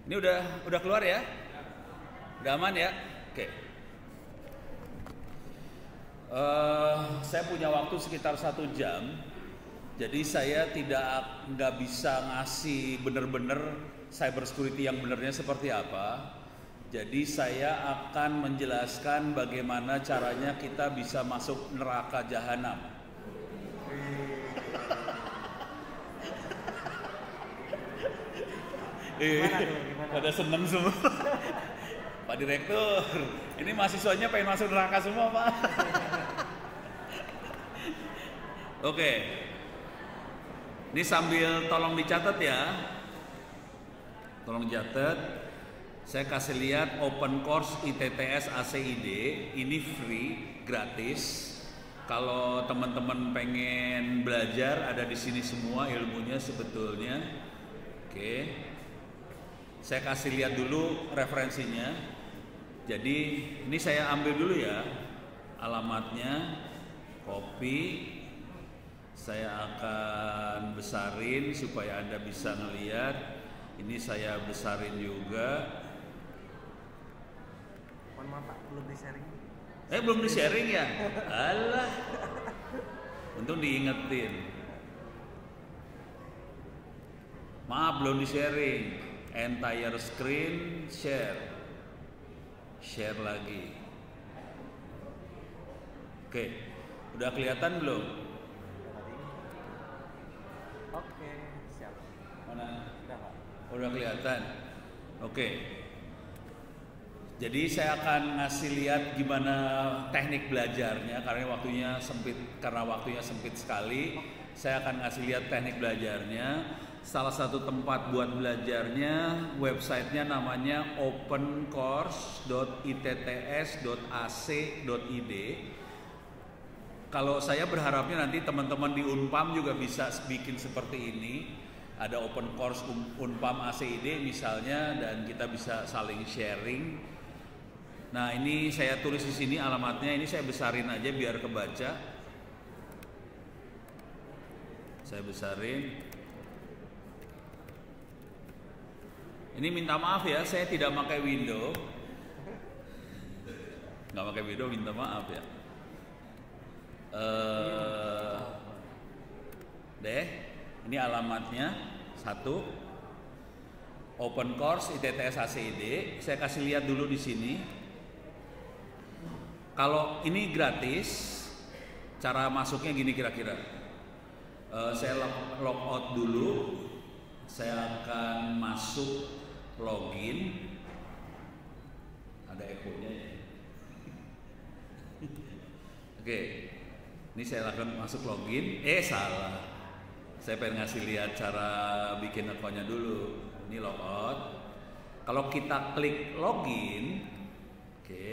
Ini udah keluar ya? Udah aman ya? Oke. Saya punya waktu sekitar 1 jam. Jadi saya nggak bisa ngasih bener-bener cyber security yang benernya seperti apa. Jadi saya akan menjelaskan bagaimana caranya kita bisa masuk neraka jahanam. Pada seneng semua. Pak Direktur, ini mahasiswanya pengen masuk neraka semua, Pak. Oke. Ini sambil tolong dicatat ya. Tolong dicatat. Saya kasih lihat open course ITTS ACID. Ini free, gratis. Kalau teman-teman pengen belajar, ada di sini semua ilmunya sebetulnya. Oke. Saya kasih lihat dulu referensinya. Jadi ini saya ambil dulu ya alamatnya, copy. Saya akan besarin supaya Anda bisa ngelihat. Ini saya besarin juga. Mohon maaf Pak, belum di-sharing. Belum di-sharing ya? Alah. Untung diingetin. Maaf belum di-sharing. Entire screen share. Share lagi. Oke. Udah kelihatan belum? Oke, siap. Mana? Udah Pak. Udah kelihatan. Oke. Jadi saya akan ngasih lihat gimana teknik belajarnya karena waktunya sempit sekali. Saya akan ngasih lihat teknik belajarnya. Salah satu tempat buat belajarnya, websitenya namanya opencourse.itts.ac.id. Kalau saya berharapnya nanti teman-teman di Unpam juga bisa bikin seperti ini. Ada open course Unpam ACID misalnya, dan kita bisa saling sharing. Nah, ini saya tulis di sini alamatnya. Ini saya besarin aja biar kebaca. Saya besarin. Ini minta maaf ya, saya tidak pakai window. Nggak pakai window, minta maaf ya. Ini alamatnya 1 open course ITTS ACID. Saya kasih lihat dulu di sini. Kalau ini gratis, cara masuknya gini kira-kira. Saya log out dulu. Saya akan masuk login. Ada echo-nya ya. Oke. Ini saya lakukan masuk login. Salah. Saya pengen ngasih lihat cara bikin akunnya dulu. Ini logout. Kalau kita klik login, oke.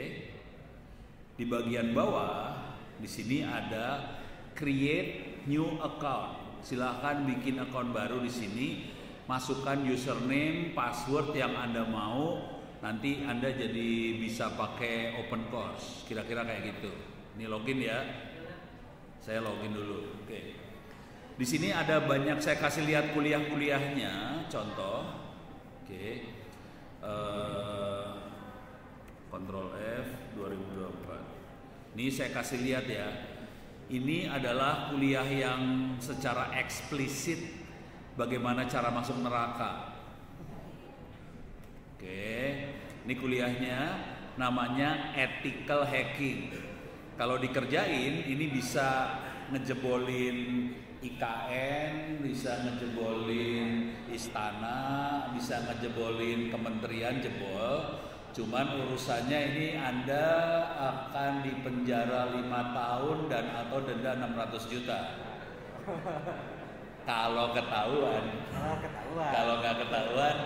Di bagian bawah di sini ada create new account. Silahkan bikin akun baru di sini. Masukkan username, password yang Anda mau. Nanti Anda jadi bisa pakai open course. Kira-kira kayak gitu. Ini login ya. Saya login dulu. Oke. Di sini ada banyak, saya kasih lihat kuliah-kuliahnya, contoh. Oke. Ctrl F 2024. Ini saya kasih lihat ya. Ini adalah kuliah yang secara eksplisit bagaimana cara masuk neraka. Oke. Ini kuliahnya namanya ethical hacking. Kalau dikerjain ini bisa ngejebolin IKN, bisa ngejebolin istana, bisa ngejebolin kementerian jebol. Cuman urusannya ini Anda akan dipenjara 5 tahun dan atau denda 600 juta. Kalau ketahuan. Kalau nggak ketahuan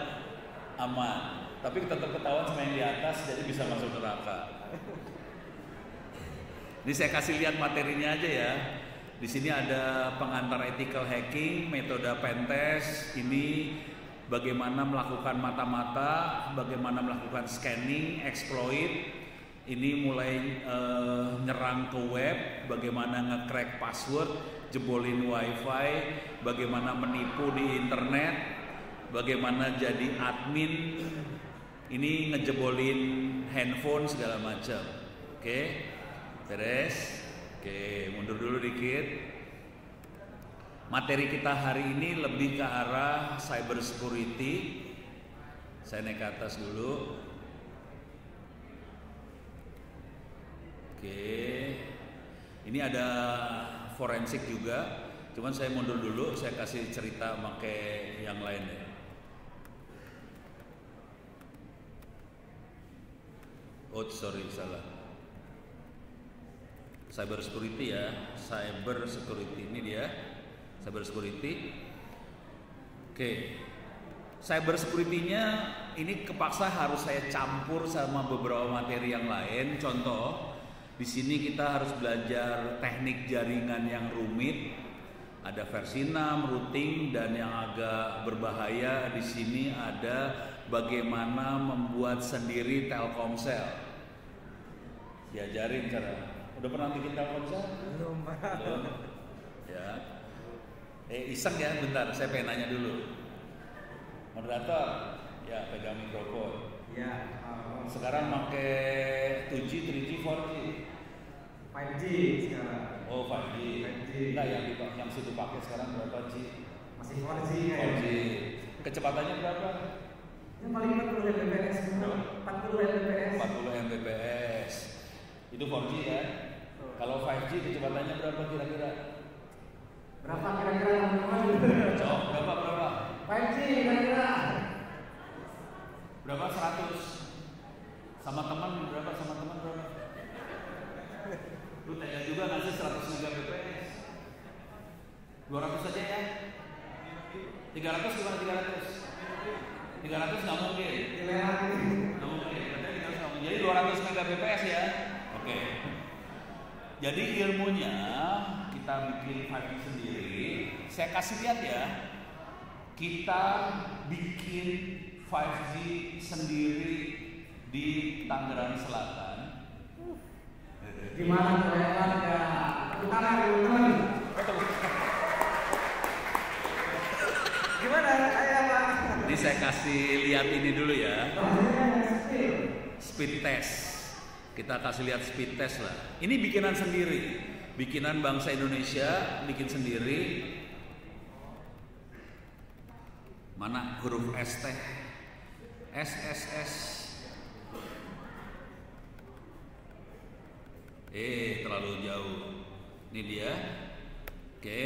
aman. Tapi tetap ketahuan sama yang di atas, jadi bisa masuk neraka. Ini saya kasih lihat materinya aja ya. Di sini ada pengantar ethical hacking, metode pentest, ini bagaimana melakukan mata-mata, bagaimana melakukan scanning, exploit. Ini mulai nyerang ke web, bagaimana nge-crack password, jebolin wifi, bagaimana menipu di internet. bagaimana jadi admin, ini ngejebolin handphone segala macam. Oke, beres. Oke, mundur dulu dikit. Materi kita hari ini lebih ke arah cyber security. Saya naik ke atas dulu. Oke, ini ada forensik juga. Cuman saya mundur dulu, saya kasih cerita pakai yang lain ya. Oh sorry, salah. Cyber security ya, cyber security ini dia, cyber security. Oke, cyber security-nya ini kepaksa harus saya campur sama beberapa materi yang lain. Contoh, di sini kita harus belajar teknik jaringan yang rumit. Ada versi 6, routing, dan yang agak berbahaya di sini ada bagaimana membuat sendiri Telkomsel. Diajarin cara. Udah pernah bikin Telkomsel? Belum, Pak. Belum. Ya. Iseng ya, bentar. Saya pengen nanya dulu. Moderator, ya pegang mikrofon. Ya. Sekarang pakai 2G, 3G, 4G. 5G sekarang. Oh 5G. 5G. Enggak yang situ pakai sekarang berapa G? Masih 4G 4G. Kecepatannya berapa? Yang paling 40 Mbps. 40 Mbps. 40 Mbps. Itu 4G kan? Kalau 5G kecepatannya berapa kira-kira? Berapa kira-kira teman-teman? Jawab berapa? 5G kira-kira. Berapa 100? Sama teman berapa? Lu tanya juga ngasih 100 Mbps. 200 saja ya. 300 gimana 300? 300 nggak mungkin. Nggak mungkin. Jadi 200 Mbps ya. Oke. Jadi ilmunya kita bikin 5G sendiri. Saya kasih lihat ya. Kita bikin 5G sendiri di Tangerang Selatan. Gimana kelihatan ya? Tangan teman-teman. Gimana? Ayo Pak. Ini saya kasih lihat ini dulu ya. Speed test. Kita kasih lihat speed test lah. Ini bikinan sendiri. Bikinan bangsa Indonesia, bikin sendiri. Mana huruf S teh? SSS. Terlalu jauh. Ini dia. Oke.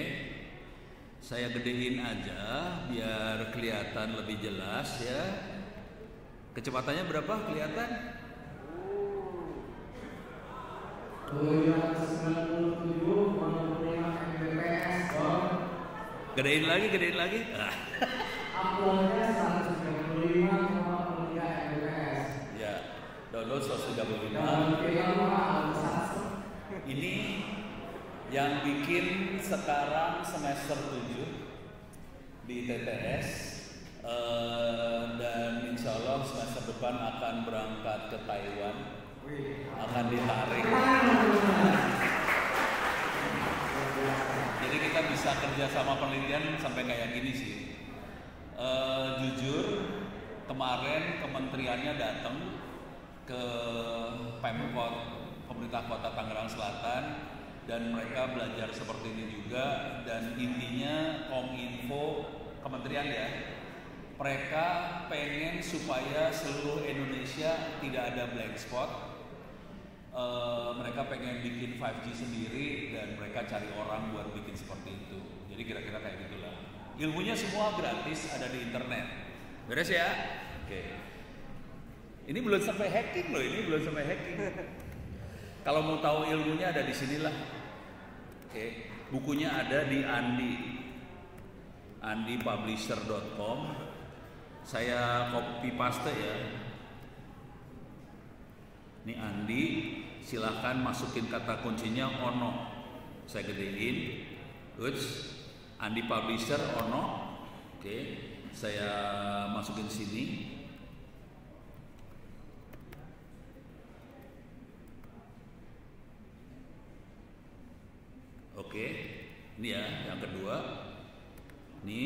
Saya gedein aja biar kelihatan lebih jelas ya. Kecepatannya berapa kelihatan? 297,5 Mbps. Gedein lagi. Uploadnya 135,3 Mbps. Ya, download 135. Ini yang bikin sekarang semester 7 di TTS, dan insya Allah semester depan akan berangkat ke Taiwan, akan ditarik. Jadi kita bisa kerja sama penelitian sampai kayak gini sih. Jujur kemarin kementeriannya datang ke Pemkot pemerintah kota Tangerang Selatan dan mereka belajar seperti ini juga, dan intinya Kominfo kementerian ya, mereka pengen supaya seluruh Indonesia tidak ada blank spot. Mereka pengen bikin 5G sendiri dan mereka cari orang buat bikin seperti itu. Jadi kira-kira kayak gitulah. Ilmunya semua gratis, ada di internet. Beres ya? Oke. Ini belum sampai hacking loh, Kalau mau tahu ilmunya ada di sinilah. Oke. Bukunya ada di andipublisher.com. Saya copy paste ya. Ini Andi, silahkan masukin kata kuncinya Ono. Saya gedein. Andi Publisher Ono. Oke, saya masukin sini. Oke, ini ya yang kedua. Ini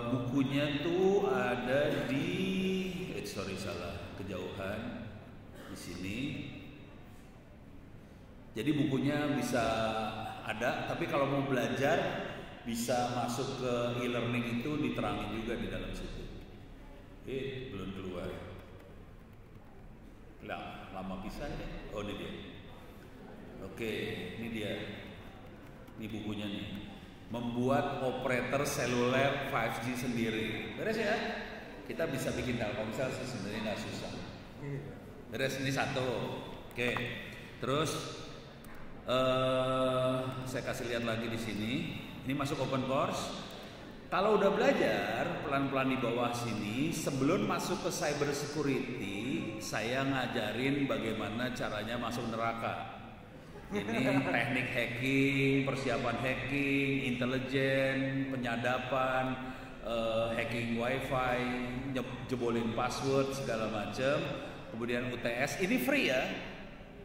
buku bukunya tuh ada di salah kejauhan di sini. Jadi bukunya bisa ada, tapi kalau mau belajar bisa masuk ke e-learning itu diterangin juga di dalam situ. Belum keluar. Lah, lama pisah ya. Oh ini dia. Oke, ini dia. Ini bukunya nih. Membuat operator seluler 5G sendiri. Beres ya? Kita bisa bikin Telkomsel sebenarnya nggak susah. Beres, ini satu. Oke. Terus saya kasih lihat lagi di sini. Ini masuk open course. Kalau udah belajar pelan-pelan di bawah sini, sebelum masuk ke cyber security, saya ngajarin bagaimana caranya masuk neraka. Ini teknik hacking, persiapan hacking, intelijen, penyadapan, hacking wifi, jebolin password segala macam. Kemudian UTS, ini free ya,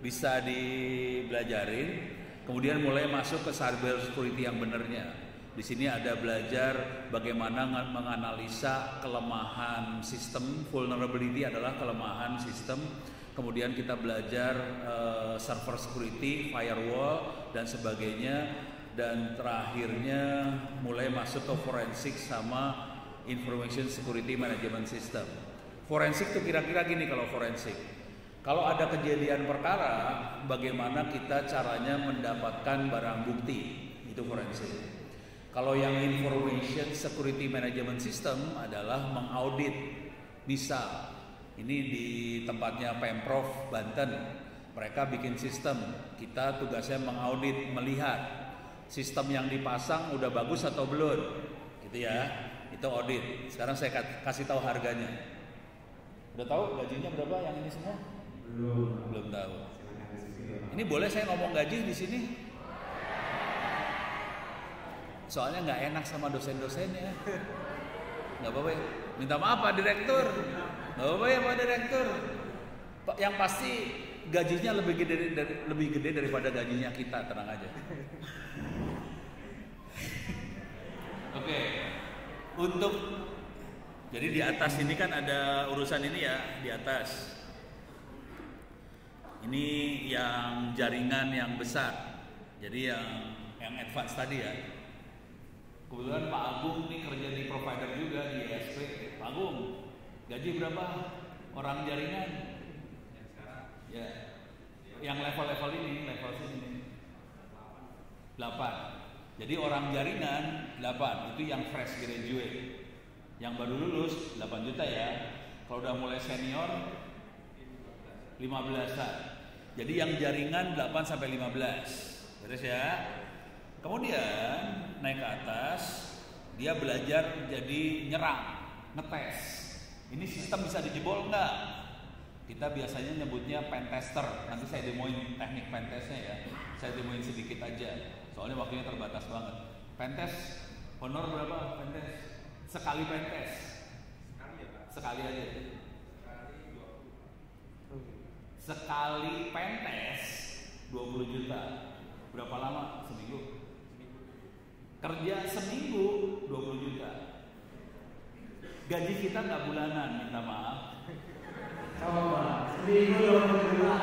bisa dibelajarin. Kemudian mulai masuk ke cyber security yang benernya. Di sini ada belajar bagaimana menganalisa kelemahan sistem. Vulnerability adalah kelemahan sistem. Kemudian kita belajar server security, firewall dan sebagainya. Dan terakhirnya mulai masuk ke forensik sama information security management system. Forensik itu kira-kira gini kalau forensik. Kalau ada kejadian perkara, bagaimana kita caranya mendapatkan barang bukti, itu forensik. Kalau yang information security management system adalah mengaudit. Misal, ini di tempatnya Pemprov Banten, mereka bikin sistem, kita tugasnya mengaudit, melihat sistem yang dipasang udah bagus atau belum, gitu ya. Itu audit. Sekarang saya kasih tahu harganya. Udah tahu gajinya berapa yang ini semua? Belum tahu. Ini boleh saya ngomong gaji di sini? Soalnya nggak enak sama dosen-dosen ya. Nggak apa-apa ya. Minta maaf Pak Direktur. Nggak apa-apa ya Pak Direktur. Yang pasti gajinya lebih gede daripada gajinya kita, tenang aja. Oke. Untuk jadi di atas ini kan ada urusan ini ya, di atas. Ini yang jaringan yang besar. Jadi yang advance tadi ya. Kebetulan Pak Agung nih kerja di provider juga di ESP. Pak Agung, gaji berapa orang jaringan? Ya, yang level-level ini, level sini 8. Jadi orang jaringan 8, itu yang fresh graduate. Yang baru lulus 8 juta ya. Kalau udah mulai senior 15-an. Jadi yang jaringan 8 sampai 15. Beres ya? Kemudian naik ke atas, dia belajar jadi nyerang, ngetes. Ini sistem bisa dijebol nggak? Kita biasanya nyebutnya pentester. Nanti saya demoin teknik pentestnya ya. Saya demoin sedikit aja, soalnya waktunya terbatas banget. Pentest, honor berapa pentest? Sekali pentest? Sekali ya Pak? Sekali aja. Sekali pentest 20 juta. Berapa lama? Seminggu? Kerja seminggu 20 juta. Gaji kita nggak bulanan, minta maaf. Coba seminggu 20 juta.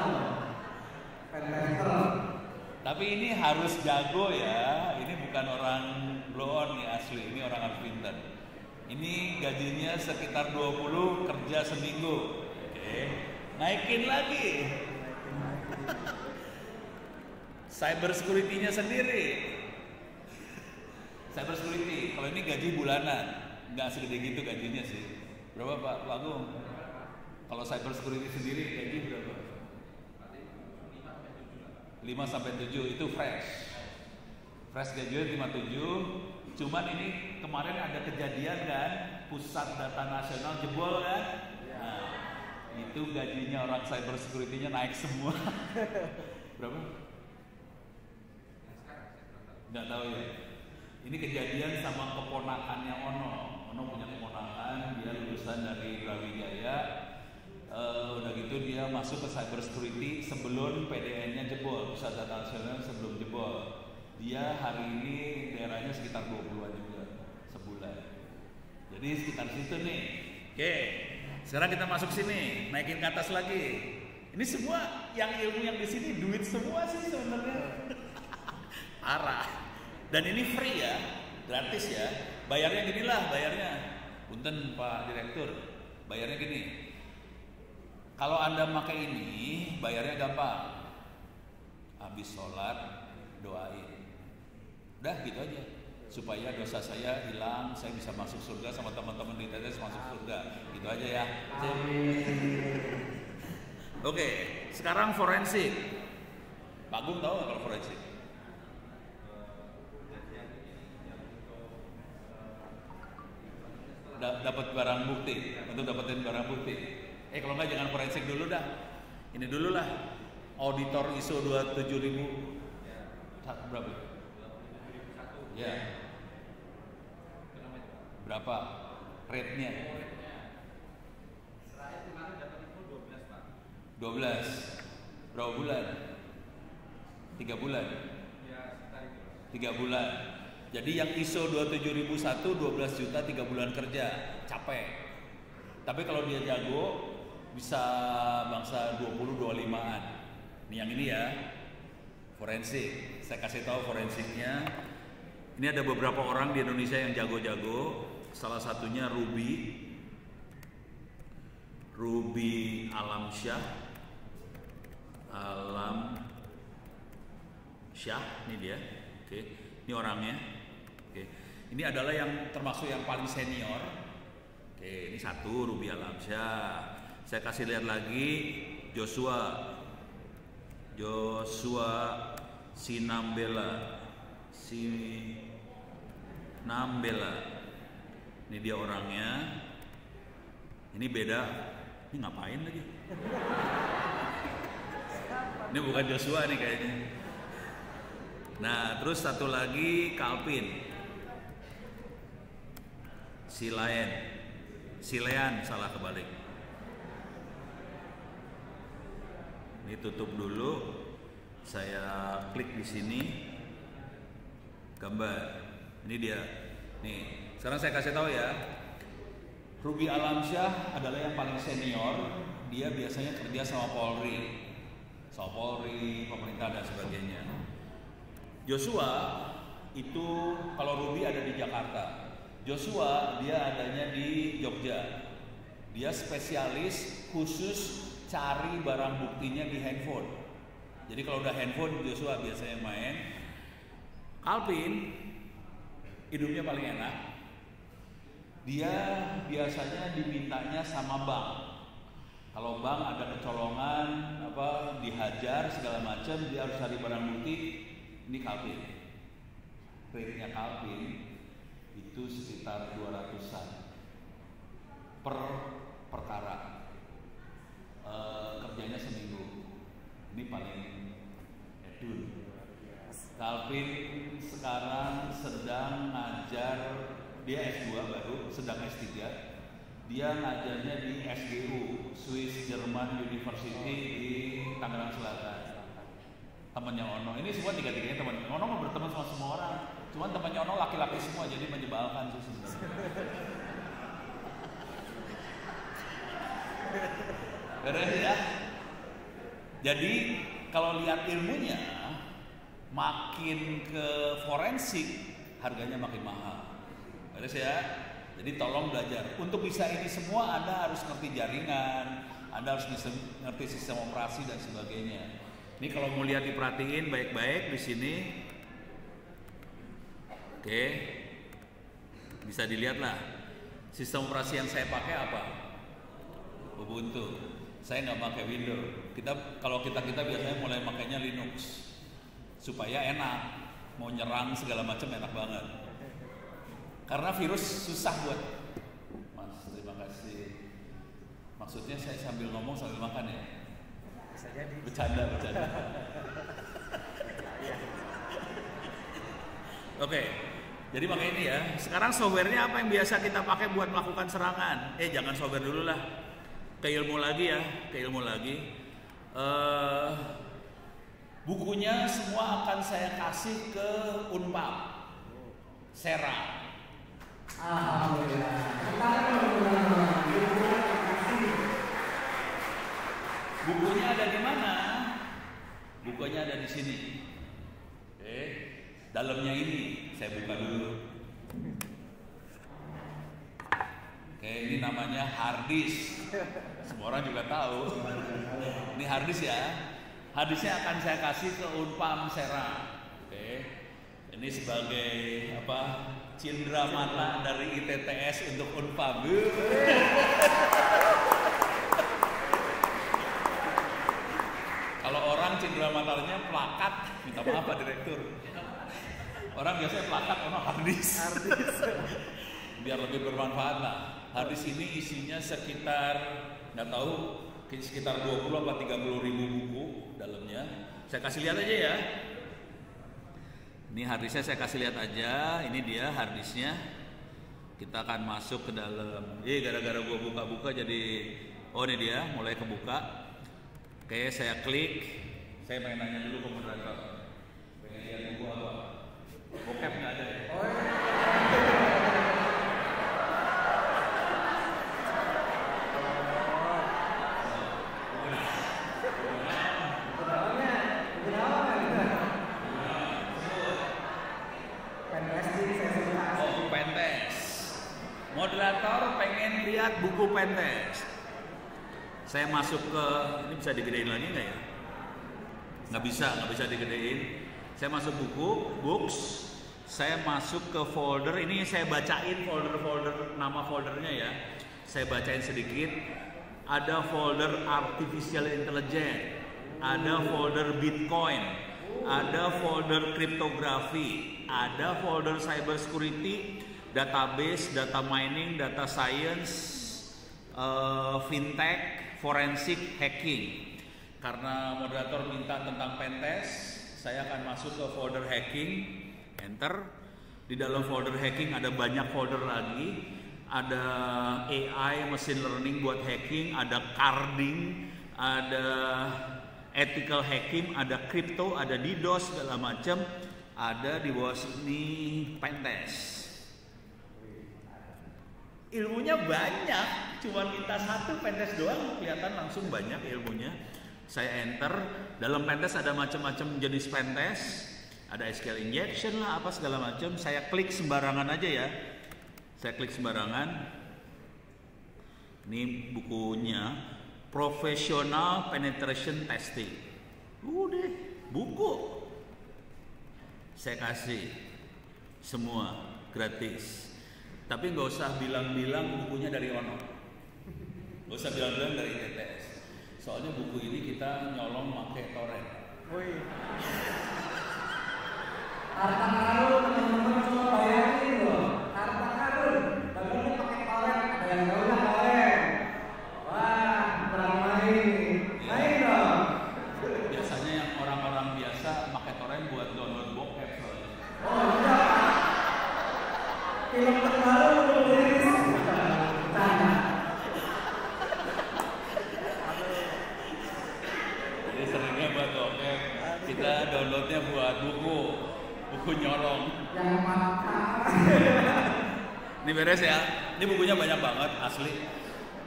Tapi ini harus jago ya. Ini bukan orang blow on nih asli. Ini orang harus pintar. Ini gajinya sekitar 20, kerja seminggu. Oke. Naikin lagi. Cyber security-nya sendiri. Cyber security, kalau ini gaji bulanan, nggak segede gitu gajinya sih. Berapa Pak Agung? Kalau cyber security sendiri gaji berapa? 5 sampai 7 itu fresh. Fresh graduate 57. Cuman ini kemarin ada kejadian kan, pusat data nasional jebol kan? Nah, itu gajinya orang cyber security-nya naik semua. Berapa? Nggak tahu ya. Ini kejadian sama keponakannya Ono. Ono punya keponakan, dia lulusan dari Brawijaya. Udah gitu dia masuk ke cyber security sebelum PDN-nya jebol, pusat data nasional sebelum jebol. Dia hari ini daerahnya sekitar 20-an juga sebulan. Jadi sekitar situ nih. Oke, sekarang kita masuk sini, naikin ke atas lagi. Ini semua yang ilmu yang di sini duit semua sih sebenarnya. Parah. Dan ini free ya, gratis ya. Bayarnya ginilah bayarnya. Punten Pak Direktur, bayarnya gini. Kalau Anda pakai ini, bayarnya gampang. Habis sholat, doain. Udah gitu aja. Supaya dosa saya hilang, saya bisa masuk surga sama teman-teman di TTS masuk surga. Gitu aja ya. Oke, sekarang forensik. Pak Agung tahu nggak kalau forensik? Dapat barang bukti, untuk dapetin barang bukti. Kalau nggak jangan forensik dulu dah. Ini dulu lah. Auditor ISO 27000 berapa? Ya. Berapa rate-nya? 12. Berapa bulan? 3 bulan. 3 bulan. Jadi yang ISO 27001 12 juta 3 bulan kerja, capek. Tapi kalau dia jago bisa bangsa 20-25an. Ini yang ini ya, forensik. Saya kasih tahu forensiknya. Ini ada beberapa orang di Indonesia yang jago-jago. Salah satunya Ruby Alamsyah. Ini dia. Oke. Ini orangnya. Oke. Ini adalah yang termasuk yang paling senior. Oke, ini satu Ruby Alamsyah. Saya kasih lihat lagi Joshua Sinambela. Ini dia orangnya. Ini beda. Ini ngapain lagi? Ini bukan Joshua nih kayaknya. Nah, terus satu lagi Kalpin. Silean salah kebalik. Ini tutup dulu. Saya klik di sini. Gambar. Ini dia. Nih, sekarang saya kasih tahu ya. Ruby Alamsyah adalah yang paling senior. Dia biasanya kerja sama Polri, pemerintah dan sebagainya. Joshua itu kalau Ruby ada di Jakarta. Joshua dia adanya di Jogja. Dia spesialis khusus cari barang buktinya di handphone. Jadi kalau udah handphone Joshua biasanya main. Alvin hidupnya paling enak. Dia biasanya dimintanya sama bank. Kalau bank ada kecolongan, dihajar segala macam, dia harus cari barang bukti. Ini Calvin. Rate-nya Calvin itu sekitar 200-an per perkara. Kerjanya seminggu. Ini paling edun. Calvin sekarang sedang ngajar, dia S2 baru, sedang S3. Dia ngajarnya di SGU, Swiss German University di Tangerang Selatan. Temannya Ono, ini semua tiga-tiganya teman. Ono mau berteman sama semua orang, cuman temannya Ono laki-laki semua, jadi menyebalkan sih sebenarnya. Beres ya. Jadi kalau lihat ilmunya, makin ke forensik harganya makin mahal. Beres ya. Jadi tolong belajar. Untuk bisa ini semua Anda harus ngerti jaringan, Anda harus bisa ngerti sistem operasi dan sebagainya. Ini kalau mau lihat diperhatiin baik-baik di sini. Oke. Bisa dilihat lah. Sistem operasi yang saya pakai apa? Ubuntu. Saya nggak pakai Windows. Kalau kita biasanya mulai makainya Linux supaya enak. Mau nyerang segala macam enak banget. Karena virus susah buat. Mas, terima kasih. Maksudnya saya sambil ngomong sambil makan ya? Bisa jadi. Bercanda. Oke. Jadi pakai ini ya. Sekarang softwarenya apa yang biasa kita pakai buat melakukan serangan? Jangan software dulu lah. Ke ilmu lagi ya. Bukunya semua akan saya kasih ke Unpad. Sera. Alhamdulillah. Bukunya ada di mana? Bukunya ada di sini. Oke, dalamnya ini saya buka dulu. Oke, ini namanya hard disk. Semua orang juga tahu. Ini hard disk ya. Hard disknya akan saya kasih ke Unpam Serang. Oke, ini sebagai apa? Cindera mata dari ITTS untuk Unpam. Kalau orang cindera matanya plakat, minta maaf Pak Direktur. Orang biasanya plakat, orang harddisk. Biar lebih bermanfaat lah. Harddisk ini isinya sekitar, nggak tahu, sekitar 20 atau 30 ribu buku dalamnya. Saya kasih lihat aja ya. Ini harddisknya saya kasih lihat aja. Ini dia harddisknya. Kita akan masuk ke dalam. Gara-gara gua buka-buka jadi, oh ini dia, mulai kebuka. Oke, saya klik. Saya pengen nanya dulu ke moderator. Pengen lihat buku apa? Bokep nggak ada ya? Oh, Pentes. Moderator pengen lihat buku Pentes. Saya masuk ke, ini bisa digedein lagi nggak ya? Nggak bisa digedein. Saya masuk buku, books. Saya masuk ke folder. Ini saya bacain folder-folder, nama foldernya ya. Saya bacain sedikit. Ada folder artificial intelligence, ada folder Bitcoin, ada folder kriptografi, ada folder cyber security, database, data mining, data science, fintech, forensik, hacking. Karena moderator minta tentang pentest, saya akan masuk ke folder hacking, enter. Di dalam folder hacking ada banyak folder lagi. Ada AI, machine learning buat hacking, ada carding, ada ethical hacking, ada crypto, ada DDoS segala macam. Ada di bawah sini pentest. Ilmunya banyak, cuma minta satu pentest doang, kelihatan langsung banyak ilmunya. Saya enter, dalam pentest ada macam-macam jenis pentest, ada SQL injection lah, apa segala macam. Saya klik sembarangan aja ya. Saya klik sembarangan. Ini bukunya, Professional Penetration Testing. Udah, buku. Saya kasih semua gratis. Tapi nggak usah bilang-bilang bukunya dari Ono. Nggak usah bilang-bilang dari ITTS. Soalnya buku ini kita nyolong pakai torrent. wih. Harta karun, teman-teman semua bayangin loh. Harta karun, bagaimana pakai torrent? Ada yang tahu nggak torrent? Wah, kurang main dong. Biasanya yang orang-orang biasa pakai torrent buat download bokep soalnya. Oh iya. Film terbaru belum dirilis. Jadi seringnya buat bokep, kita downloadnya buat buku nyolong. Yang mantap. Ini beres ya. Ini bukunya banyak banget asli.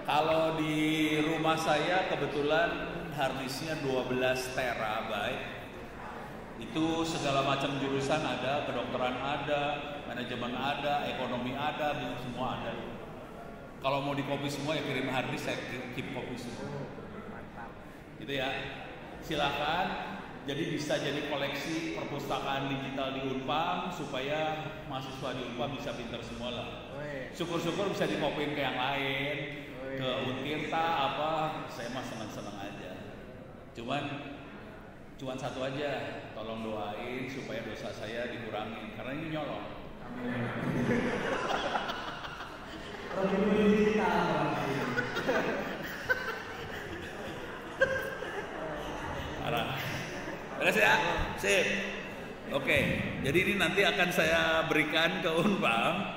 Kalau di rumah saya kebetulan harddisknya 12 terabyte. Itu segala macam jurusan ada, kedokteran ada, manajemen ada, ekonomi ada, bisnis semua ada. Kalau mau di copy semua ya kirim harddisk, saya keep copy semua. Gitu ya. Silakan. Jadi bisa jadi koleksi perpustakaan digital di Unpam supaya mahasiswa di Unpam bisa pintar semua lah. Syukur-syukur bisa dikopiin ke yang lain, ke Untirta apa, saya mah senang-senang aja. Cuman satu aja, tolong doain supaya dosa saya dikurangi karena ini nyolong. Parah. Beres ya? Sip. Oke, jadi ini nanti akan saya berikan ke Unpam.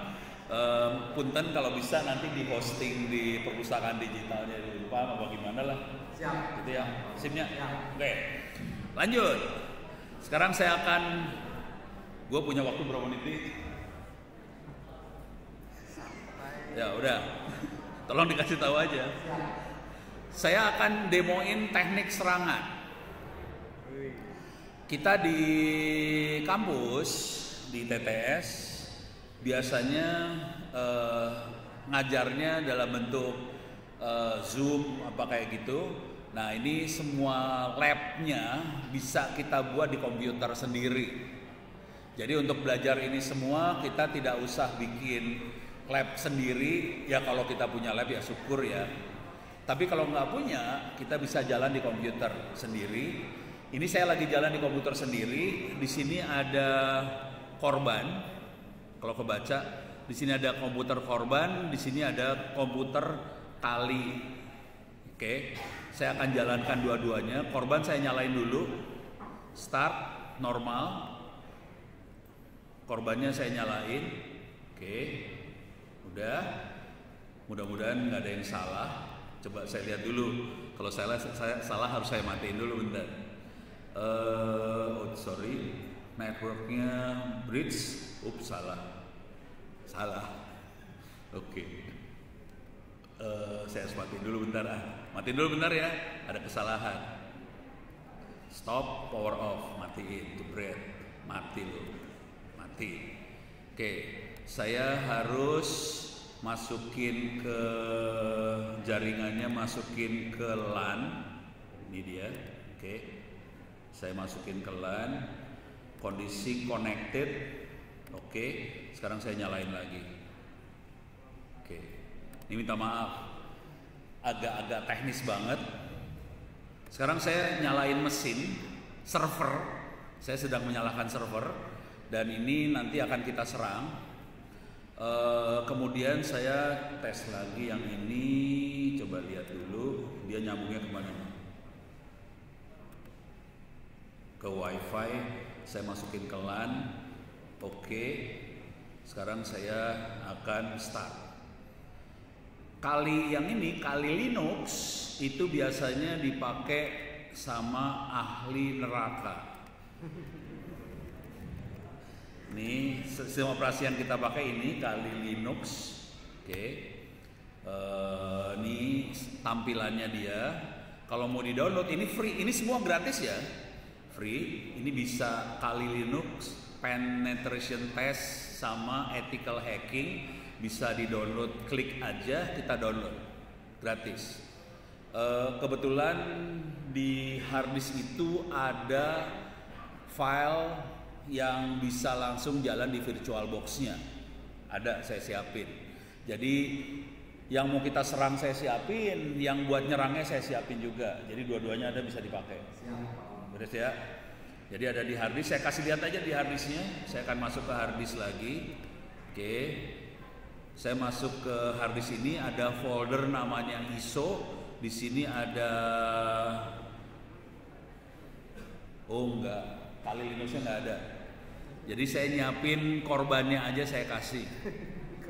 Punten kalau bisa nanti di hosting di perpustakaan digitalnya di Unpam apa gimana lah. Siap. Gitu ya, SIM-nya. Ya. Oke, lanjut. Sekarang saya akan, gue punya waktu berapa menit nih? Ya udah, tolong dikasih tahu aja. Saya akan demoin teknik serangan. Kita di kampus, di TTS, biasanya ngajarnya dalam bentuk Zoom apa kayak gitu. Nah ini semua labnya bisa kita buat di komputer sendiri. Jadi untuk belajar ini semua kita tidak usah bikin lab sendiri. Ya kalau kita punya lab ya syukur ya. Tapi kalau nggak punya, kita bisa jalan di komputer sendiri. Ini saya lagi jalan di komputer sendiri. Di sini ada korban. Kalau kebaca, di sini ada komputer korban, di sini ada komputer kali. Oke, saya akan jalankan dua-duanya. Korban saya nyalain dulu. Start normal. Korbannya saya nyalain. Oke, udah. Mudah-mudahan nggak ada yang salah. Coba saya lihat dulu. Kalau saya salah harus saya matiin dulu bentar. Sorry, networknya bridge. Salah. Oke. Saya harus matiin dulu bentar. Matiin dulu bentar ya. Ada kesalahan. Stop, power off, matiin, jebret, mati loh, mati. Oke, saya harus masukin ke jaringannya, masukin ke LAN. Ini dia. Oke, saya masukin ke LAN. Kondisi connected. Oke, sekarang saya nyalain lagi. Oke, ini minta maaf, agak-agak teknis banget. Sekarang saya nyalain mesin server. Saya sedang menyalakan server dan ini nanti akan kita serang. Kemudian saya tes lagi yang ini, coba lihat dulu dia nyambungnya kemana. Ke wifi, saya masukin ke LAN. Oke, sekarang saya akan start. Kali yang ini, kali Linux itu biasanya dipakai sama ahli neraka. Ini sistem operasi yang kita pakai ini kali Linux. Oke. Ini tampilannya dia. Kalau mau di-download ini free. Ini semua gratis ya. Free. Ini bisa kali Linux, penetration test sama ethical hacking bisa di-download. Klik aja kita download. Gratis. Kebetulan di harddisk itu ada file yang bisa langsung jalan di VirtualBox-nya. Ada, saya siapin. Jadi yang mau kita serang saya siapin, yang buat nyerangnya saya siapin juga. Jadi dua-duanya ada, bisa dipakai. Beres ya. Jadi ada di harddisk, saya kasih lihat aja di harddisknya. Saya akan masuk ke harddisk lagi. Oke. Saya masuk ke harddisk ini, ada folder namanya ISO. Di sini ada enggak, kali Linuxnya enggak ada. Jadi saya nyiapin korbannya aja saya kasih.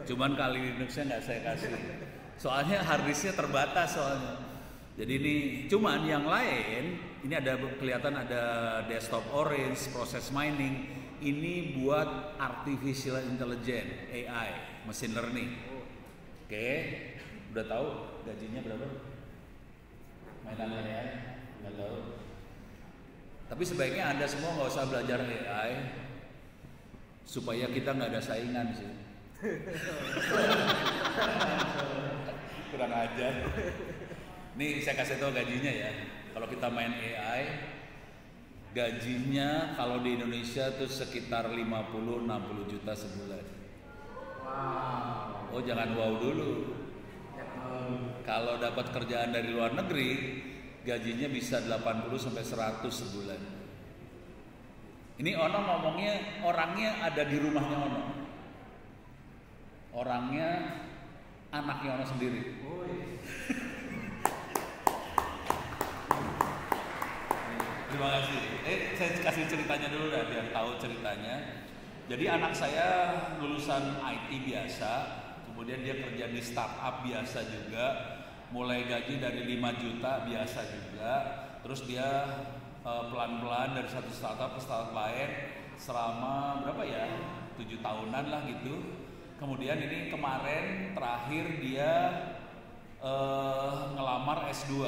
Cuman kali Linuxnya nggak saya kasih. Soalnya harddisknya terbatas soalnya. Jadi ini cuman yang lain, ini ada kelihatan ada desktop orange, proses mining. Ini buat artificial intelligence, AI, machine learning. Oke, udah tahu gajinya berapa? Mainan AI, nggak tahu. Tapi sebaiknya Anda semua nggak usah belajar AI. Supaya kita nggak ada saingan sih. Kurang ajar. Nih saya kasih tahu gajinya ya. Kalau kita main AI, gajinya kalau di Indonesia tuh sekitar 50-60 juta sebulan. Wow. Oh jangan wow dulu. Kalau dapat kerjaan dari luar negeri, gajinya bisa 80 sampai 100 sebulan. Ini Ono ngomongnya orangnya ada di rumahnya Ono. Orangnya anaknya Ono sendiri. Terima kasih. Saya kasih ceritanya dulu dah biar tahu ceritanya. Jadi anak saya lulusan IT biasa, kemudian dia kerja di startup biasa juga, mulai gaji dari 5 juta biasa juga. Terus dia pelan-pelan dari satu startup ke startup lain selama berapa ya, 7 tahunan lah gitu. Kemudian ini kemarin terakhir dia ngelamar S2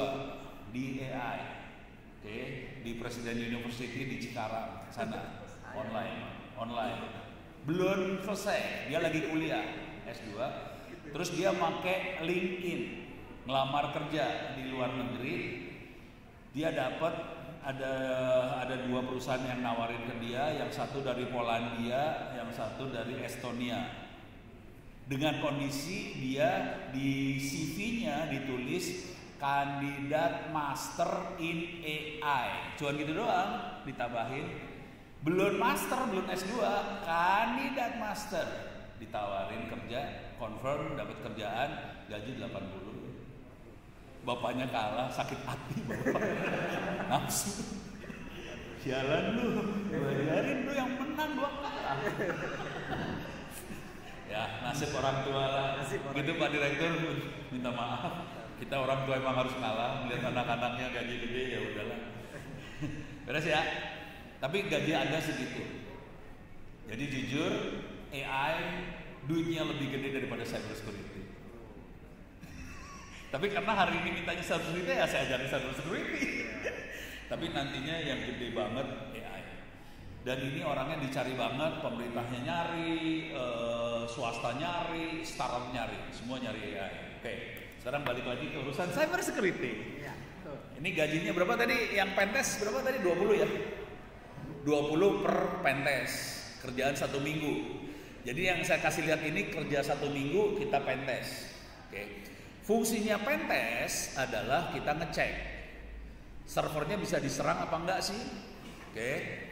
di AI, oke, di Presiden University di Cikarang sana, online. Belum selesai, dia lagi kuliah S2, terus dia pakai LinkedIn ngelamar kerja di luar negeri. Dia dapat ada 2 perusahaan yang nawarin ke dia, yang satu dari Polandia, yang satu dari Estonia. Dengan kondisi dia di CV-nya ditulis kandidat master in AI. Cuman gitu doang, ditambahin belum master, belum S2, kandidat master. Ditawarin kerja, confirm dapat kerjaan, gaji 80. Bapaknya kalah, sakit hati bapak. Nafsu. Jalan lu, bayarin lu yang menang, gua kalah. Ya, nasib orang tua lah. Gitu Pak Direktur, minta maaf. Kita orang tua emang harus ngalah, melihat anak-anaknya gaji gede, ya udahlah. Beres ya. Tapi gaji Anda segitu. Jadi jujur, AI duitnya lebih gede daripada cyber security. Tapi karena hari ini mintanya cyber security, ya saya ajarin cyber security. Tapi nantinya yang gede banget AI. Dan ini orangnya dicari banget, pemerintahnya nyari, swasta nyari, startup nyari, semua nyari AI. Oke, sekarang balik lagi ke urusan cyber security. Ya, ini gajinya berapa tadi? Yang pentest berapa tadi? 20 ya? 20 per pentest, kerjaan 1 minggu. Jadi yang saya kasih lihat ini kerja 1 minggu kita pentest. Oke. Fungsinya pentest adalah kita ngecek servernya bisa diserang apa enggak sih. Oke.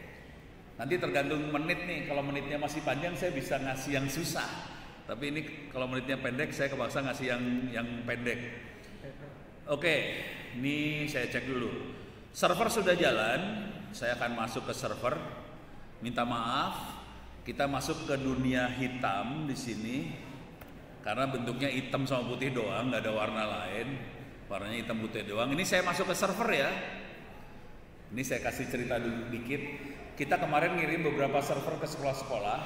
Nanti tergantung menit nih, kalau menitnya masih panjang saya bisa ngasih yang susah. Tapi ini kalau menitnya pendek saya kepaksa ngasih yang pendek. Oke, ini saya cek dulu. Server sudah jalan, saya akan masuk ke server. Minta maaf, kita masuk ke dunia hitam di sini. Karena bentuknya hitam sama putih doang, nggak ada warna lain. Warnanya hitam putih doang. Ini saya masuk ke server ya. Ini saya kasih cerita dulu dikit. Kita kemarin ngirim beberapa server ke sekolah-sekolah.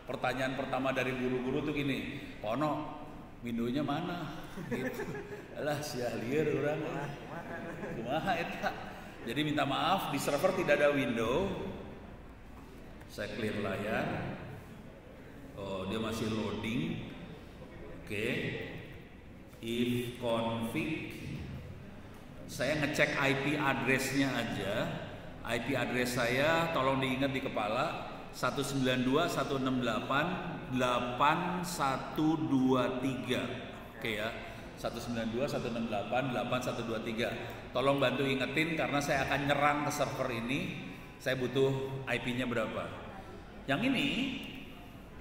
Pertanyaan pertama dari guru-guru tuh gini, Pono, Windows-nya mana? Gitu. Alah, sia lieur urang. Kumaha eta? Jadi minta maaf, di server tidak ada window. Saya clear layar. Oh, dia masih loading. Oke. If config, saya ngecek IP address-nya aja. IP address saya tolong diingat di kepala 192.168.8123. Oke ya. 192.168.8123. Tolong bantu ingetin karena saya akan nyerang ke server ini. Saya butuh IP-nya berapa. Yang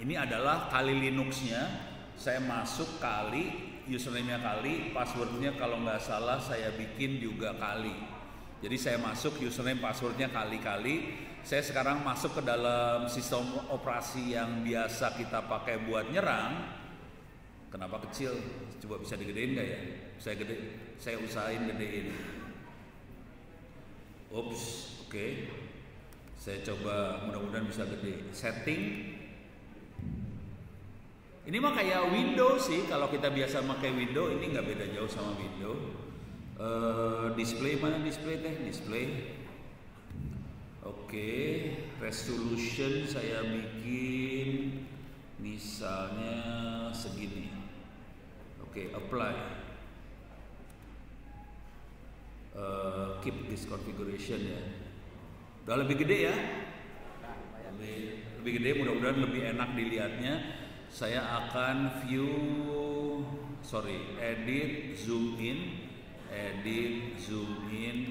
ini adalah kali Linux-nya. Saya masuk kali, username-nya kali, password-nya kalau nggak salah saya bikin juga kali. Jadi saya masuk username passwordnya kali-kali. Saya sekarang masuk ke dalam sistem operasi yang biasa kita pakai buat nyerang. Kenapa kecil? Coba bisa digedein nggak ya? Saya usahain gedein. Ups, oke. Saya coba mudah-mudahan bisa gede. Setting. Ini mah kayak Windows sih. Kalau kita biasa pakai Windows, ini nggak beda jauh sama Windows. Display mana display teh? Display. Oke, resolution saya bikin misalnya segini. Oke, apply. Keep this configuration ya. Udah lebih gede ya? Lebih gede, mudah-mudahan lebih enak dilihatnya. Saya akan edit, zoom in. Edit, zoom in.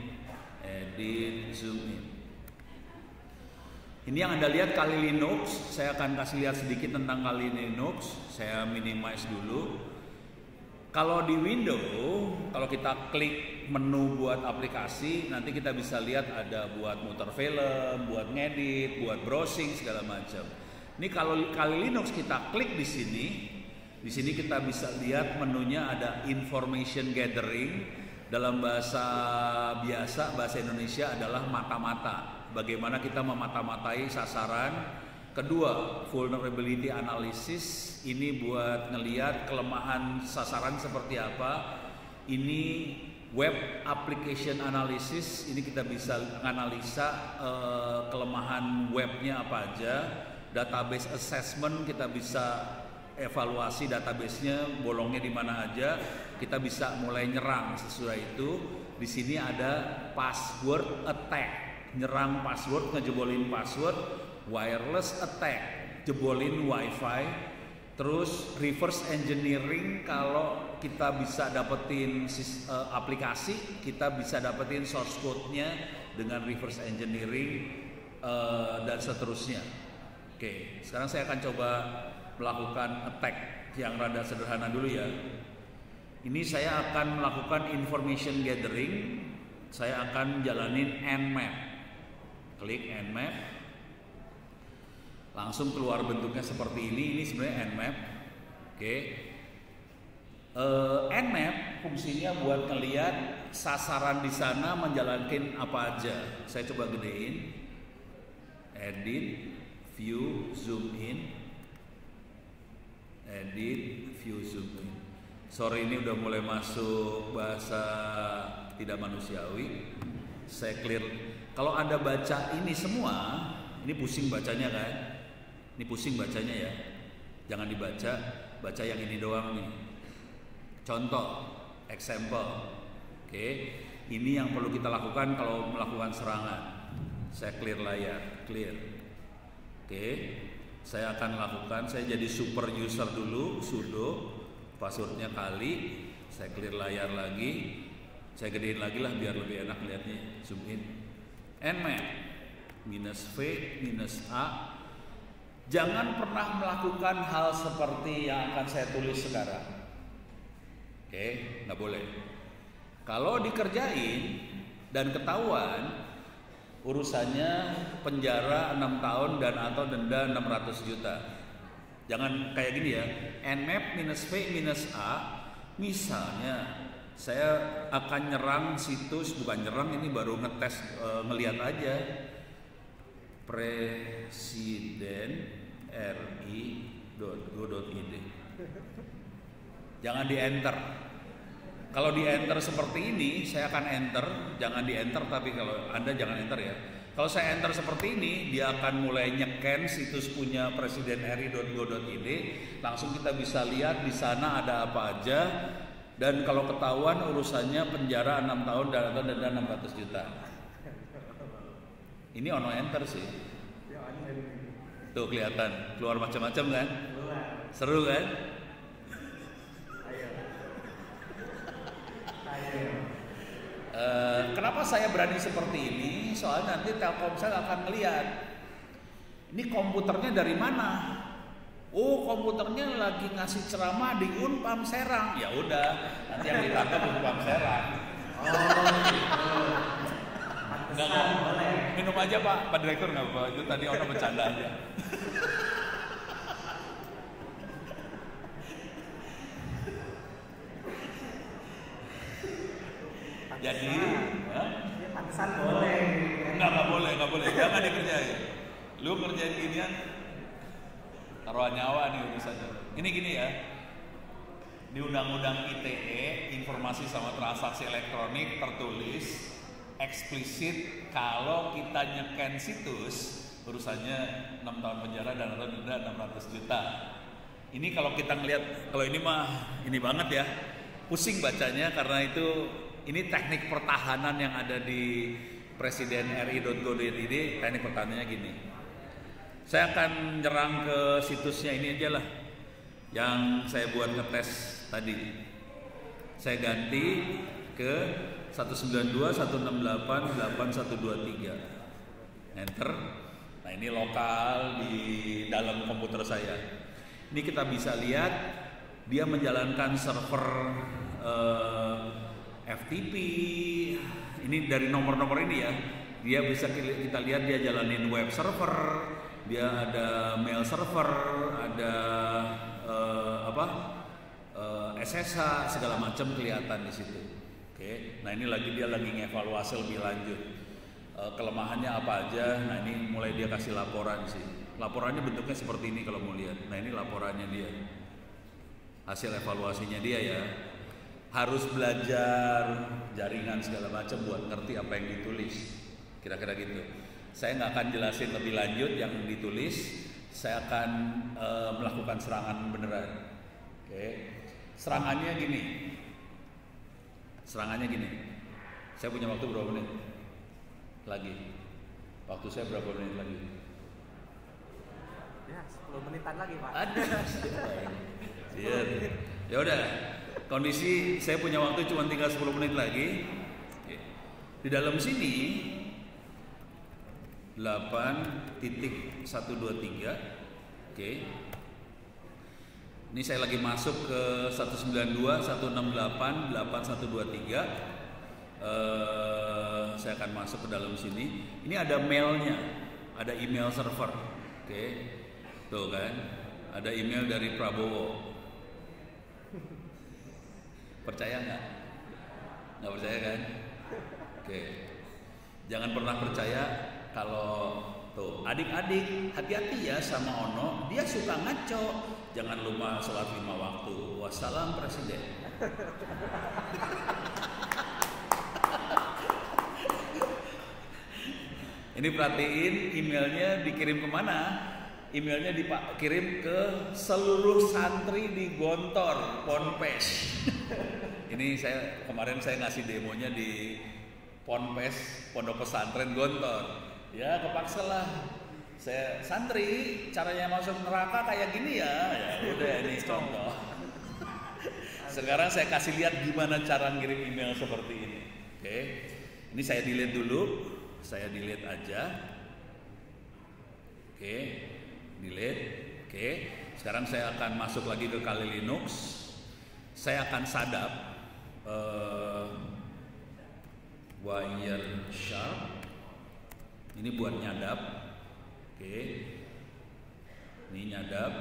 Ini yang Anda lihat kali Linux. Saya akan kasih lihat sedikit tentang kali Linux. Saya minimize dulu. Kalau di Windows, kalau kita klik menu buat aplikasi, nanti kita bisa lihat ada buat muter film, buat ngedit, buat browsing segala macam. Ini kalau kali Linux kita klik di sini. Di sini kita bisa lihat menunya ada information gathering. Dalam bahasa biasa, bahasa Indonesia adalah mata-mata. Bagaimana kita memata-matai sasaran Kedua, vulnerability analysis ini buat ngelihat kelemahan sasaran seperti apa. Ini web application analysis, ini kita bisa analisa kelemahan webnya apa aja. Database assessment, kita bisa evaluasi databasenya bolongnya di mana aja. Kita bisa mulai nyerang sesuai itu. Di sini ada password attack, nyerang password, ngejebolin password. Wireless attack, jebolin wifi. Terus reverse engineering, kalau kita bisa dapetin aplikasi, kita bisa dapetin source code-nya dengan reverse engineering dan seterusnya. Oke, sekarang saya akan coba melakukan attack yang rada sederhana dulu ya. Ini saya akan melakukan information gathering. Saya akan jalanin Nmap. Klik Nmap. Langsung keluar bentuknya seperti ini. Ini sebenarnya Nmap. Oke. Nmap fungsinya buat ngelihat sasaran di sana menjalankan apa aja. Saya coba gedein. Edit, view, zoom in. Edit, view, zoom in. Sorry, ini udah mulai masuk bahasa tidak manusiawi. Saya clear. Kalau Anda baca ini semua, ini pusing bacanya kan? Ini pusing bacanya ya. Jangan dibaca, baca yang ini doang nih. Contoh, example. Oke, ini yang perlu kita lakukan kalau melakukan serangan. Saya clear layar, clear. Oke, saya akan lakukan. Saya jadi super user dulu, sudo. Passwordnya kali, saya clear layar lagi, saya gedein lagi lah biar lebih enak lihatnya. Zoom in, Nmap, -V, -A. Jangan pernah melakukan hal seperti yang akan saya tulis sekarang. Oke, nggak boleh. Kalau dikerjain dan ketahuan, urusannya penjara 6 tahun dan atau denda 600 juta. Jangan kayak gini ya, Nmap -V -A. Misalnya saya akan nyerang situs, bukan nyerang, ini baru ngetes, ngelihat aja. Presiden ri.go.id. Jangan di enter. Kalau di enter seperti ini, saya akan enter. Jangan di enter, tapi kalau Anda jangan enter ya. Kalau saya enter seperti ini, dia akan mulai nyeken situs punya presiden ri.go.id. Langsung kita bisa lihat di sana ada apa aja. Dan kalau ketahuan urusannya penjara 6 tahun dan atau denda 600 juta. Ini ono enter sih. Tuh kelihatan, keluar macam-macam kan? Seru kan? Kenapa saya berani seperti ini? Soalnya nanti Telkomsel akan melihat ini komputernya dari mana. Oh, komputernya lagi ngasih ceramah di Unpam Serang. Ya udah, nanti yang ditangkap Unpam Serang. Enggak, minum aja Pak Direktur, nggak apa-apa. Itu tadi orang bercanda aja. Jadi, pantesan boleh. Nggak boleh. Jangan dikerjain. Lu kerjain ginian, taruhan nyawa nih urusannya. Ini gini ya. Di Undang-Undang ITE, informasi sama transaksi elektronik tertulis eksplisit kalau kita nyeken situs urusannya 6 tahun penjara dan atau denda 600 juta. Ini kalau kita ngelihat, kalau ini mah ini banget ya. Pusing bacanya karena itu. Ini teknik pertahanan yang ada di presiden ri.go.id. Teknik pertahanannya gini. Saya akan nyerang ke situsnya ini aja lah, yang saya buat ngetes tadi. Saya ganti ke 192.168.8123. Enter. Nah ini lokal di dalam komputer saya. Ini kita bisa lihat dia menjalankan server FTP. Ini dari nomor-nomor ini ya. Dia bisa kita lihat dia jalanin web server, dia ada mail server, ada SSH, segala macam kelihatan di situ. Oke. Nah ini dia lagi ngevaluasi lebih lanjut. Kelemahannya apa aja. Nah ini mulai dia kasih laporan sih. Laporannya bentuknya seperti ini kalau mau lihat. Nah ini laporannya dia, hasil evaluasinya dia ya. Harus belajar jaringan segala macam buat ngerti apa yang ditulis. Kira-kira gitu. Saya nggak akan jelasin lebih lanjut yang ditulis. Saya akan melakukan serangan beneran. Oke. Serangannya gini. Saya punya waktu berapa menit lagi? Waktu saya berapa menit lagi? Ya, 10 menitan lagi, Pak. Ada. Ya udah. Kondisi saya punya waktu cuma tinggal 10 menit lagi. Oke. Di dalam sini 8.123. Oke. Ini saya lagi masuk ke 192.168.8123. Saya akan masuk ke dalam sini. Ini ada mailnya, ada email server. Oke. Tuh kan, ada email dari Prabowo. Percaya nggak? Nggak percaya kan? Oke. Jangan pernah percaya kalau tuh adik-adik hati-hati ya sama Ono, dia suka ngaco. Jangan lupa sholat 5 waktu. Wassalam Presiden. Ini perhatiin emailnya dikirim kemana? Emailnya dikirim ke seluruh santri di Gontor, Ponpes. Ini kemarin saya ngasih demonya di Ponpes, Pondok Pesantren Gontor. Ya kepaksa lah. Saya santri, caranya masuk neraka kayak gini ya. Ya udah ini contoh. Sekarang saya kasih lihat gimana cara ngirim email seperti ini. Oke. Ini saya delete dulu. Saya delete aja. Oke. Delete. Oke. Sekarang saya akan masuk lagi ke Kali Linux. Saya akan sadap Wireshark. Ini buat nyadap. Oke. Ini nyadap.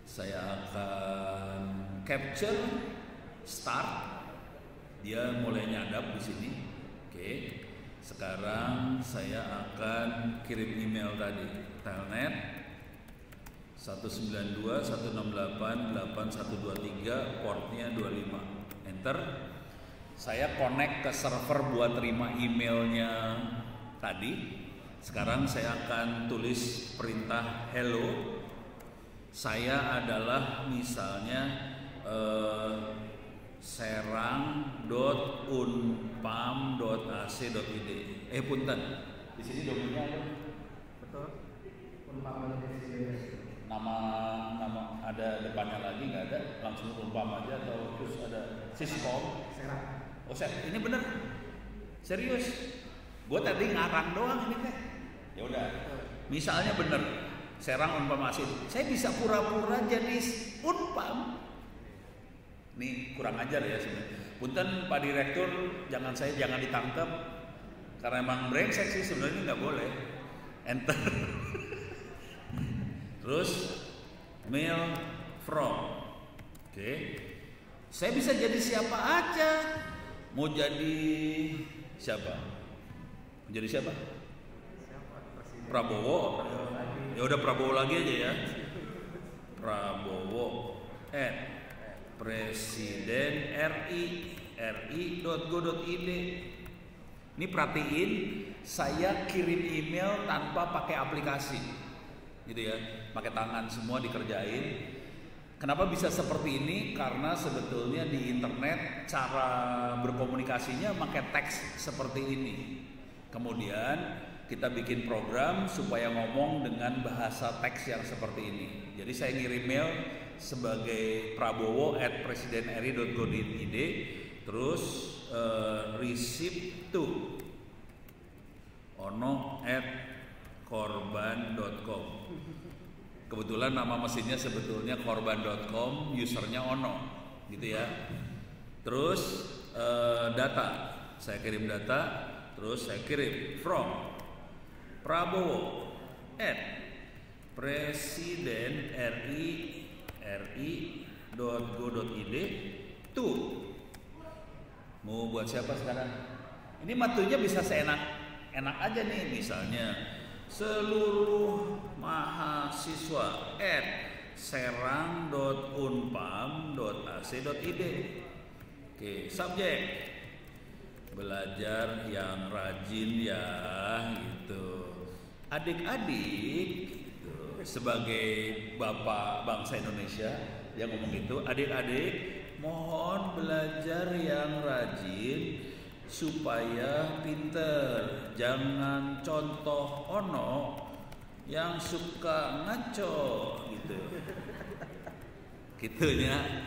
Saya akan capture start. Dia mulai nyadap di sini. Oke. Sekarang saya akan kirim email tadi. Telnet 192.168.8123, portnya 25. Enter. Saya connect ke server buat terima emailnya tadi. Sekarang saya akan tulis perintah hello. Saya adalah misalnya serang.unpam.ac.id. Punten. Di sini domainnya ada. Betul. Nama ada depannya lagi nggak ada, langsung Unpam aja atau terus ada Siskom? Serang. Oh, ini bener. Serius. Gue tadi ngarang doang ini teh. Ya udah. Misalnya bener. Serang Unpam AC. Saya bisa pura-pura jadi Unpam. Nih kurang ajar ya sebenarnya. Punten Pak Direktur, jangan ditangkap karena emang brengsek sih sebenarnya nggak boleh. Enter. Terus mail from. Oke. Saya bisa jadi siapa aja. Mau jadi siapa? Menjadi siapa? Prabowo. Ya udah Prabowo lagi aja ya. Prabowo Presiden ri.go.id. Ini perhatiin, saya kirim email tanpa pakai aplikasi, gitu ya, pakai tangan semua dikerjain. Kenapa bisa seperti ini? Karena sebetulnya di internet cara berkomunikasinya pakai teks seperti ini. Kemudian kita bikin program supaya ngomong dengan bahasa teks yang seperti ini. Jadi saya ngirim mail sebagai prabowo@presidenri.go.id, terus receipt to ono@korban.com. Kebetulan nama mesinnya sebetulnya korban.com, usernya Ono, gitu ya. Terus data, saya kirim data, terus saya kirim from prabowo@presidenri.go.id to. Mau buat siapa sekarang? Ini matunya bisa seenak aja nih, misalnya seluruh mahasiswa @serang.unpam.ac.id. Oke, subjek belajar yang rajin ya gitu. Adik-adik gitu, sebagai bapak bangsa Indonesia yang ngomong gitu, adik-adik mohon belajar yang rajin supaya pinter. Jangan contoh ono yang suka ngaco gitu. Gitunya.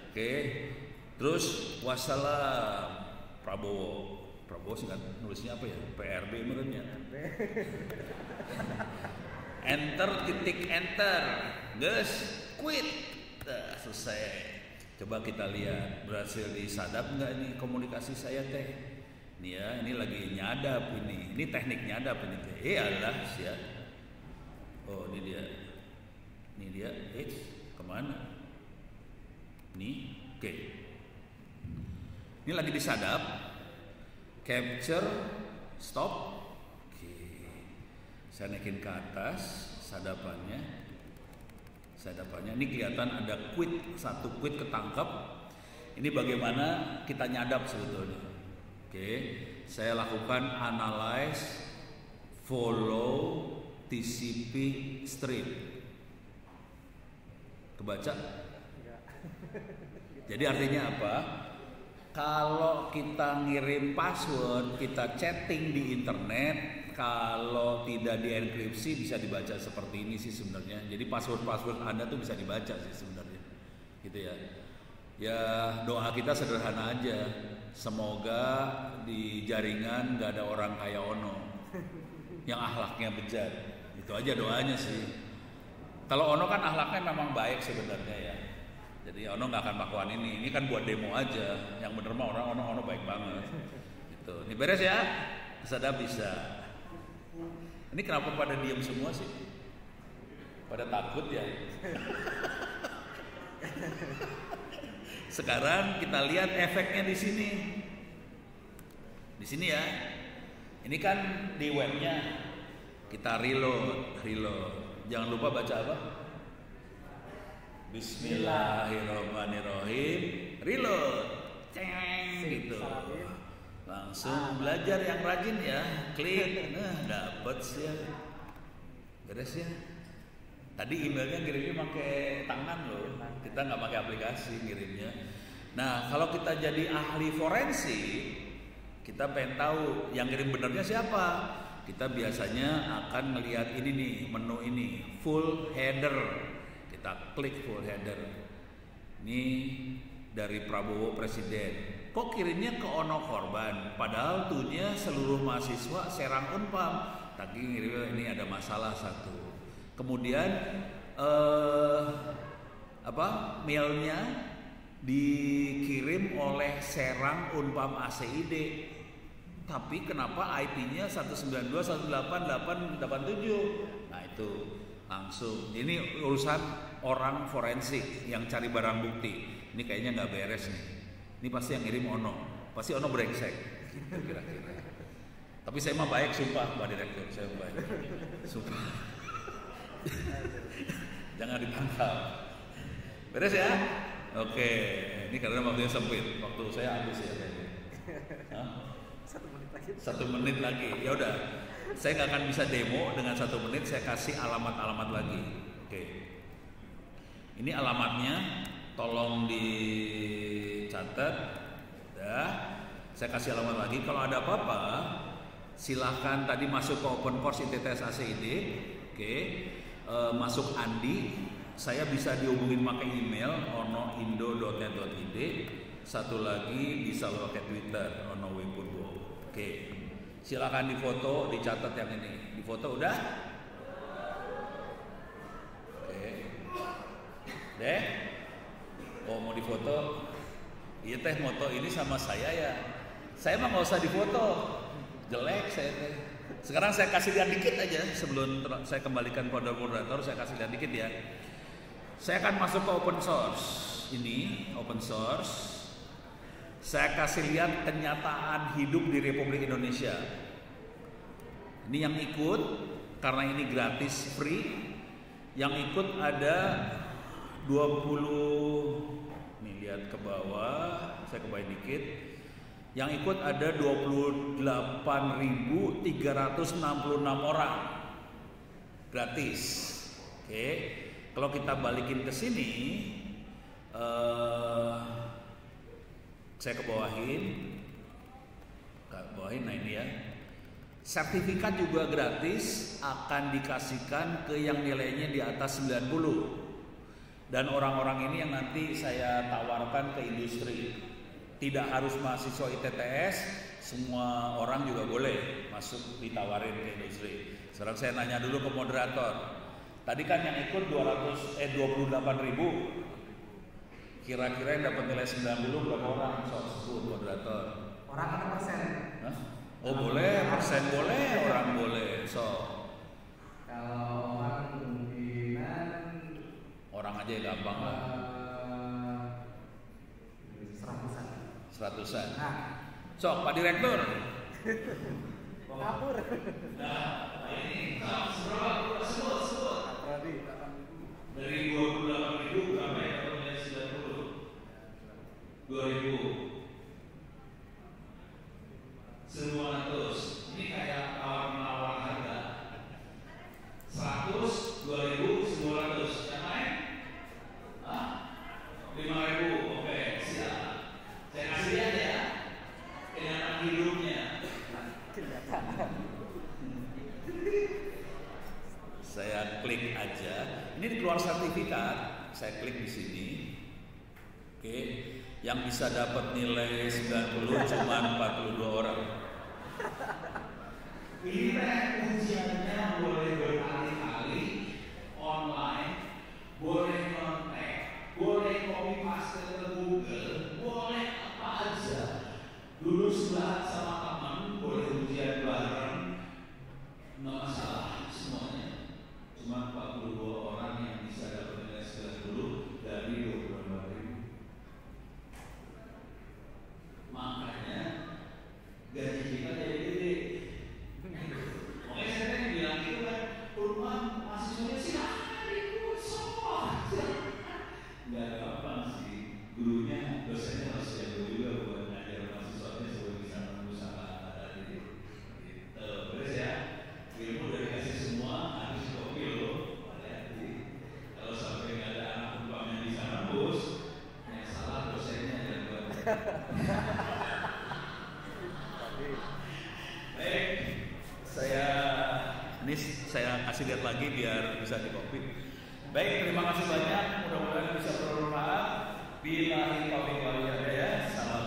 Oke. Terus wassalam Prabowo. Prabowo sih nulisnya apa ya? PRB menurutnya. Enter titik enter. Guys, quit. Selesai. Coba kita lihat berhasil disadap nggak ini komunikasi saya teh? Nih ya, ini lagi nyadap ini. Ini teknik nyadap ini teh. Alah ya. Oh ini dia. Ini dia. Kemana? Nih, oke. Ini lagi disadap. Capture, stop. Oke. Saya naikin ke atas sadapannya. Ini kelihatan ada quit, satu quit ketangkep. Ini bagaimana kita nyadap sebetulnya. Oke, saya lakukan analyze, follow, TCP stream. Kebaca? Jadi artinya apa? Kalau kita ngirim password, kita chatting di internet, kalau tidak dienkripsi bisa dibaca seperti ini sih sebenarnya. Jadi password Anda tuh bisa dibaca sih sebenarnya. Gitu ya. Ya doa kita sederhana aja. Semoga di jaringan gak ada orang kayak Ono yang akhlaknya bejat. Itu aja doanya sih. Kalau Ono kan akhlaknya memang baik sebenarnya ya. Jadi Ono nggak akan melakukan ini. Ini kan buat demo aja. Yang bener mah orang Ono baik banget. Gitu. Ini beres ya. Sadap bisa. Ini kenapa pada diem semua sih? Pada takut ya. Sekarang kita lihat efeknya di sini. Di sini ya. Ini kan di webnya. Kita reload. Jangan lupa baca apa? Bismillahirrahmanirrahim. Reload. Ceng gitu. Langsung belajar yang rajin ya. Klik. Nah, dapet sih ya. Beres ya. Tadi emailnya ngirimnya pakai tangan loh. Kita nggak pakai aplikasi ngirimnya. Nah, kalau kita jadi ahli forensik, kita pengen tahu yang ngirim benernya siapa. Kita biasanya akan melihat ini nih, menu ini, full header. Kita klik full header. Ini dari Prabowo Presiden. Kok kirimnya ke Ono korban? Padahal tuhnya seluruh mahasiswa Serang Unpam. Tadi ngirimnya ini ada masalah satu. Kemudian mailnya dikirim oleh Serang Unpam ACID. Tapi kenapa IP-nya 192.168.887? Nah itu langsung. Ini urusan orang forensik yang cari barang bukti. Ini kayaknya nggak beres nih. Ini pasti yang ngirim Ono. Pasti Ono brengsek. Gitu kira-kira. Tapi saya mah baik, sumpah Pak Direktur. Saya baik. Sumpah. Jangan ditangkap. Beres ya? Oke. Ini karena waktunya sempit. Waktu saya habis ya. Hah? 1 menit lagi. Ya udah. Saya nggak akan bisa demo dengan 1 menit. Saya kasih alamat-alamat lagi. Oke. Ini alamatnya. Tolong dicatat. Dah. Saya kasih alamat lagi. Kalau ada apa-apa, silahkan tadi masuk ke open course ITTS ACID. Oke. Masuk Andi. Saya bisa dihubungin pakai email ono.indo.net.id. Satu lagi bisa pakai Twitter ono.wipurbo. Oke, silakan difoto, dicatat yang ini. Difoto udah? Oke. Deh. Oh mau difoto? Iya teh, foto ini sama saya ya. Saya mah nggak usah difoto. Jelek saya teh. Sekarang saya kasih lihat dikit aja sebelum saya kembalikan pada moderator. Saya kasih lihat dikit ya. Saya akan masuk ke open source. Ini open source. Saya kasih lihat kenyataan hidup di Republik Indonesia. Ini yang ikut, karena ini gratis free. Yang ikut ada 20, nih lihat ke bawah, saya kebaik dikit. Yang ikut ada 28.366 orang. Gratis. Oke. Kalau kita balikin ke sini, saya kebawahin. Nah ini ya. Sertifikat juga gratis akan dikasihkan ke yang nilainya di atas 90. Dan orang-orang ini yang nanti saya tawarkan ke industri. Tidak harus mahasiswa ITTS, semua orang juga boleh masuk ditawarin ke industri. Sekarang saya nanya dulu ke moderator. Tadi kan yang ikut 28.000. Kira-kira yang dapat nilai 90 berapa orang? Sebut moderator. Orang atau persen? Hah? Oh boleh, persen boleh, orang boleh. Kalau orang kemungkinan orang aja gampang lah. 100-an. Nah. Pak Direktur. Kabur. Nah, ini sebut. Dari 28.000 berapa ya kalau nilai 90? 2.000. Semua 100. Ini kayak tawar-menawar harga. 100, 2.000, semua 100. Yang lain? 5.000. Oke, siap. Saya kasih lihat ya. Kenyataan hidupnya. Saya klik aja. Ini keluar sertifikat. Saya klik di sini. Oke. Yang bisa dapat nilai 90 cuma 42 orang. Ini ujiannya boleh berkali-kali online, boleh kontak, boleh copy paste ke Google, boleh apa aja. Dulu sebelah sama teman boleh ujian bareng, nggak masalah semuanya. Cuma 42 orang yang bisa dapat nilai 90 dari 22.000. Makanya gaji kita jadi gede. Makanya saya tadi bilang gitu kan, rumah mahasiswanya silahkan ikut semua. Nggak gampang sih, gurunya, dosennya harus jago juga buat ngajar mahasiswanya supaya bisa berusaha tadi. Terus ya, ilmu udah dikasih semua, harus kopi loh. Hati-hati. Kalau sampai nggak ada anak umpamanya di sana bos, yang salah dosennya dan buat. Baik, saya kasih lihat lagi biar bisa dikopi. Baik, terima kasih banyak. Mudah-mudahan bisa bermanfaat. Billahi taufiq wal hidayah. Salam.